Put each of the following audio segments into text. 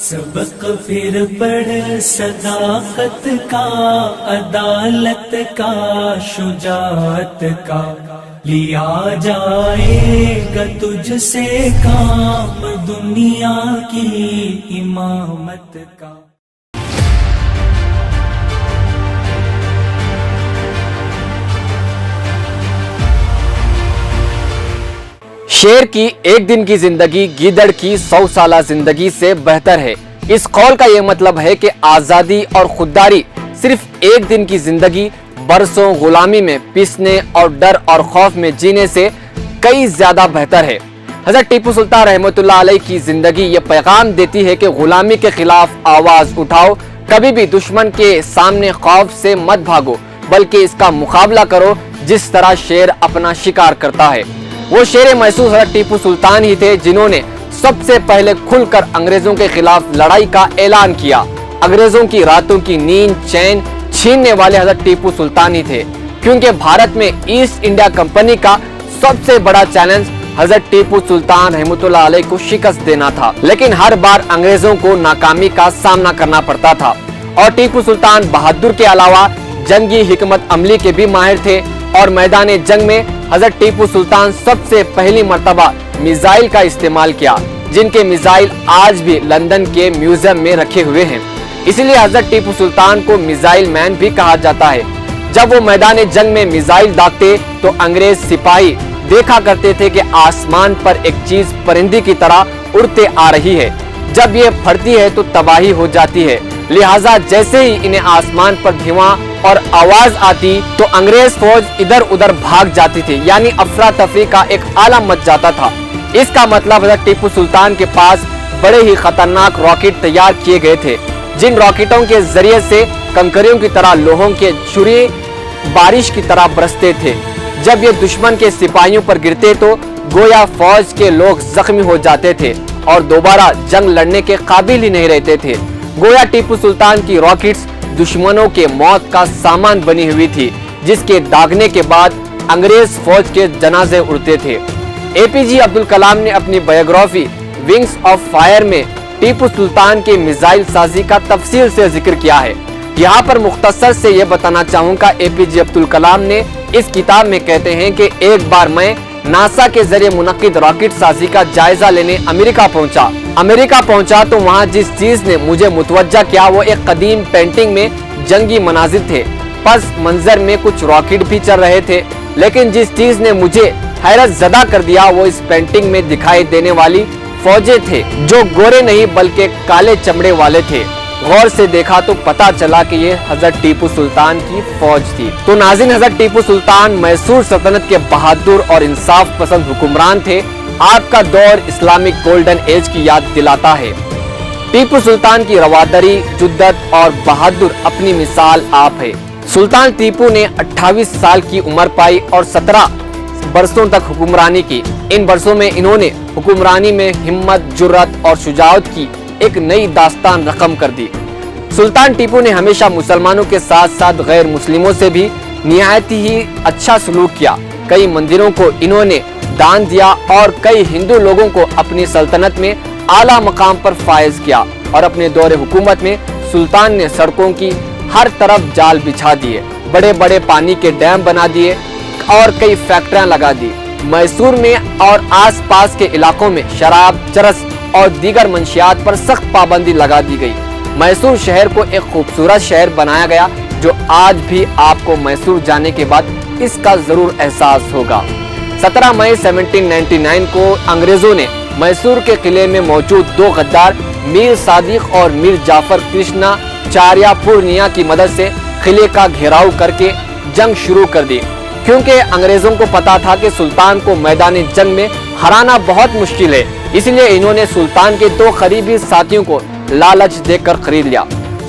سبق پھر پڑھ صداقت کا، عدالت کا، شجاعت کا، لیا جائے گا تجھ سے کام دنیا کی امامت کا۔ شیر کی ایک دن کی زندگی گیدڑ کی 100 سالہ زندگی سے بہتر ہے۔ اس قول کا یہ مطلب ہے کہ آزادی اور خودداری صرف ایک دن کی زندگی برسوں غلامی میں پیسنے اور ڈر اور خوف میں جینے سے کئی زیادہ بہتر ہے۔ حضرت ٹیپو سلطان رحمۃ اللہ علیہ کی زندگی یہ پیغام دیتی ہے کہ غلامی کے خلاف آواز اٹھاؤ، کبھی بھی دشمن کے سامنے خوف سے مت بھاگو بلکہ اس کا مقابلہ کرو جس طرح شیر اپنا شکار کرتا ہے۔ وہ شیر محسوس حضرت ٹیپو سلطان ہی تھے جنہوں نے سب سے پہلے کھل کر انگریزوں کے خلاف لڑائی کا اعلان کیا۔ انگریزوں کی راتوں کی نیند چین چھیننے والے حضرت ٹیپو سلطان ہی تھے، کیونکہ بھارت میں ایسٹ انڈیا کمپنی کا سب سے بڑا چیلنج حضرت ٹیپو سلطان رحمۃ اللہ علیہ کو شکست دینا تھا، لیکن ہر بار انگریزوں کو ناکامی کا سامنا کرنا پڑتا تھا۔ اور ٹیپو سلطان بہادر کے علاوہ جنگی حکمت عملی کے بھی ماہر تھے، اور میدان جنگ میں حضرت ٹیپو سلطان سب سے پہلی مرتبہ میزائل کا استعمال کیا، جن کے میزائل آج بھی لندن کے میوزیم میں رکھے ہوئے ہیں۔ اسی لیے حضرت ٹیپو سلطان کو میزائل مین بھی کہا جاتا ہے۔ جب وہ میدان جنگ میں میزائل داغتے تو انگریز سپاہی دیکھا کرتے تھے کہ آسمان پر ایک چیز پرندے کی طرح اڑتے آ رہی ہے، جب یہ پھٹتی ہے تو تباہی ہو جاتی ہے، لہٰذا جیسے ہی انہیں آسمان پر دھواں اور آواز آتی تو انگریز فوج ادھر ادھر بھاگ جاتی تھی، یعنی افراتفری کا ایک عالم مچ جاتا تھا۔ اس کا مطلب حضرت ٹیپو سلطان کے پاس بڑے ہی خطرناک راکٹ تیار کیے گئے تھے، جن راکٹوں کے ذریعے سے کنکریوں کی طرح لوہوں کے چھری بارش کی طرح برستے تھے۔ جب یہ دشمن کے سپاہیوں پر گرتے تو گویا فوج کے لوگ زخمی ہو جاتے تھے اور دوبارہ جنگ لڑنے کے قابل ہی نہیں رہتے تھے۔ گویا ٹیپو سلطان کی راکٹس دشمنوں کے موت کا سامان بنی ہوئی تھی، جس کے داغنے کے بعد انگریز فوج کے جنازے اڑتے تھے۔ اے پی جے عبدالکلام نے اپنی بایوگرافی ونگز آف فائر میں ٹیپو سلطان کی میزائل سازی کا تفصیل سے ذکر کیا ہے۔ یہاں پر مختصر سے یہ بتانا چاہوں گا، اے پی جے عبدالکلام نے اس کتاب میں کہتے ہیں کہ ایک بار میں ناسا کے ذریعے منعقد راکٹ سازی کا جائزہ لینے امریکہ پہنچا تو وہاں جس چیز نے مجھے متوجہ کیا وہ ایک قدیم پینٹنگ میں جنگی مناظر تھے۔ پس منظر میں کچھ راکٹ بھی چل رہے تھے، لیکن جس چیز نے مجھے حیرت زدہ کر دیا وہ اس پینٹنگ میں دکھائی دینے والی فوجیں تھے، جو گورے نہیں بلکہ کالے چمڑے والے تھے۔ غور سے دیکھا تو پتا چلا کہ یہ حضرت ٹیپو سلطان کی فوج تھی۔ تو ناظرین، حضرت ٹیپو سلطان میسور سلطنت کے بہادر اور انصاف پسند حکمران تھے۔ آپ کا دور اسلامک گولڈن ایج کی یاد دلاتا ہے۔ ٹیپو سلطان کی روادری، جدت اور بہادر اپنی مثال آپ ہے۔ سلطان ٹیپو نے 28 سال کی عمر پائی اور 17 برسوں تک حکمرانی کی۔ ان برسوں میں انہوں نے حکمرانی میں ہمت، جرأت اور شجاعت کی ایک نئی داستان رقم کر دی۔ سلطان ٹیپو نے ہمیشہ مسلمانوں کے ساتھ ساتھ غیر مسلموں سے بھی نہایت ہی اچھا سلوک کیا۔ کئی مندروں کو انہوں نے دان دیا اور کئی ہندو لوگوں کو اپنی سلطنت میں اعلیٰ مقام پر فائز کیا، اور اپنے دور حکومت میں سلطان نے سڑکوں کی ہر طرف جال بچھا دیے، بڑے بڑے پانی کے ڈیم بنا دیے اور کئی فیکٹریاں لگا دی۔ میسور میں اور آس پاس کے علاقوں میں شراب، چرس اور دیگر منشیات پر سخت پابندی لگا دی گئی۔ میسور شہر کو ایک خوبصورت شہر بنایا گیا، جو آج بھی آپ کو میسور جانے کے بعد اس کا ضرور احساس ہوگا۔ 17 مئی 1799 کو انگریزوں نے میسور کے قلعے میں موجود دو غدار میر صادق اور میر جعفر کرشنا چاریہ پورنیا کی مدد سے قلعے کا گھیراؤ کر کے جنگ شروع کر دی، کیونکہ انگریزوں کو پتا تھا کہ سلطان کو میدان جنگ میں ہرانا بہت مشکل ہے، اس لیے انہوں نے سلطان کے دو قریبی ساتھیوں کو لالچ دے کر خرید لیا۔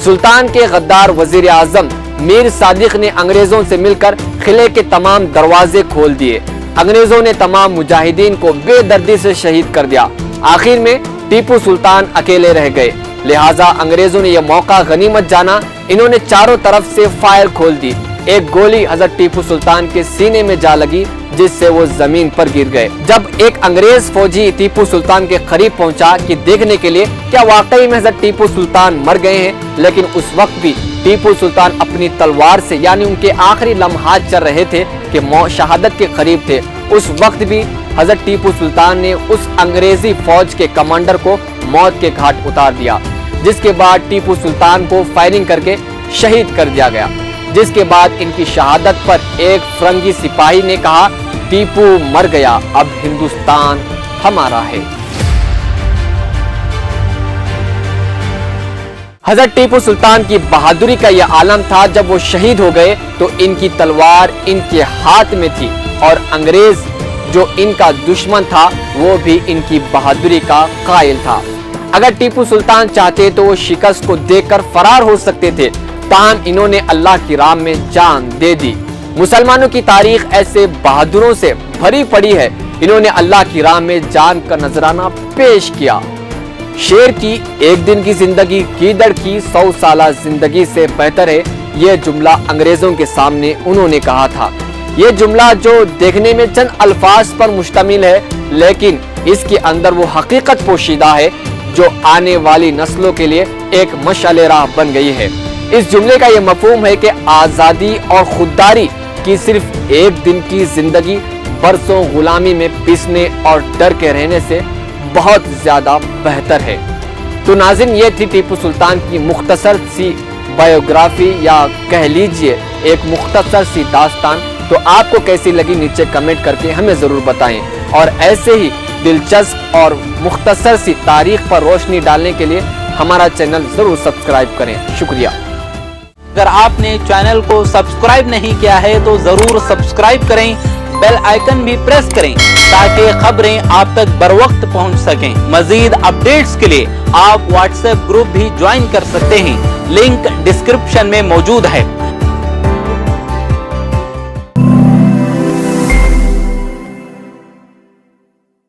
سلطان کے غدار وزیر اعظم میر صادق نے انگریزوں سے مل کر قلعے کے تمام دروازے کھول دیے۔ انگریزوں نے تمام مجاہدین کو بے دردی سے شہید کر دیا۔ آخر میں ٹیپو سلطان اکیلے رہ گئے، لہٰذا انگریزوں نے یہ موقع غنیمت جانا، انہوں نے چاروں طرف سے فائر کھول دی۔ ایک گولی حضرت ٹیپو سلطان کے سینے میں جا لگی جس سے وہ زمین پر گر گئے۔ جب ایک انگریز فوجی ٹیپو سلطان کے قریب پہنچا کہ دیکھنے کے لیے کیا واقعی میں حضرت ٹیپو سلطان مر گئے ہیں، لیکن اس وقت بھی ٹیپو سلطان اپنی تلوار سے یعنی ان کے آخری لمحات چل رہے تھے کہ شہادت کے قریب تھے، اس وقت بھی حضرت ٹیپو سلطان نے اس انگریزی فوج کے کمانڈر کو موت کے گھاٹ اتار دیا، جس کے بعد ٹیپو سلطان کو فائرنگ کر کے شہید کر دیا گیا۔ جس کے بعد ان کی شہادت پر ایک فرنگی سپاہی نے کہا، ٹیپو مر گیا، اب ہندوستان ہمارا ہے۔ حضرت ٹیپو سلطان کی بہادری کا یہ عالم تھا، جب وہ شہید ہو گئے تو ان کی تلوار ان کے ہاتھ میں تھی اور انگریز جو ان کا دشمن تھا وہ بھی ان کی بہادری کا قائل تھا۔ اگر ٹیپو سلطان چاہتے تو وہ شکست کو دیکھ کر فرار ہو سکتے تھے، تاہم انہوں نے اللہ کی راہ میں جان دے دی۔ مسلمانوں کی تاریخ ایسے بہادروں سے بھری پڑی ہے، انہوں نے اللہ کی راہ میں جان کا نذرانہ پیش کیا۔ شیر کی ایک دن کی زندگی گیدڑ کی 100 سالہ زندگی سے بہتر ہے، یہ جملہ انگریزوں کے سامنے انہوں نے کہا تھا۔ یہ جملہ جو دیکھنے میں چند الفاظ پر مشتمل ہے، لیکن اس کے اندر وہ حقیقت پوشیدہ ہے جو آنے والی نسلوں کے لیے ایک مشعل راہ بن گئی ہے۔ اس جملے کا یہ مفہوم ہے کہ آزادی اور خودداری کی صرف ایک دن کی زندگی برسوں غلامی میں پیسنے اور ڈر کے رہنے سے بہت زیادہ بہتر ہے۔ تو ناظرین، یہ تھی ٹیپو سلطان کی مختصر سی بایوگرافی یا کہہ لیجئے ایک مختصر سی داستان۔ تو آپ کو کیسی لگی نیچے کمنٹ کر کے ہمیں ضرور بتائیں، اور ایسے ہی دلچسپ اور مختصر سی تاریخ پر روشنی ڈالنے کے لیے ہمارا چینل ضرور سبسکرائب کریں۔ شکریہ۔ اگر آپ نے چینل کو سبسکرائب نہیں کیا ہے تو ضرور سبسکرائب کریں، بیل آئیکن بھی پریس کریں تاکہ خبریں آپ تک بر وقت پہنچ سکیں۔ مزید اپڈیٹس کے لیے آپ واٹس ایپ گروپ بھی جوائن کر سکتے ہیں، لنک ڈسکرپشن میں موجود ہے۔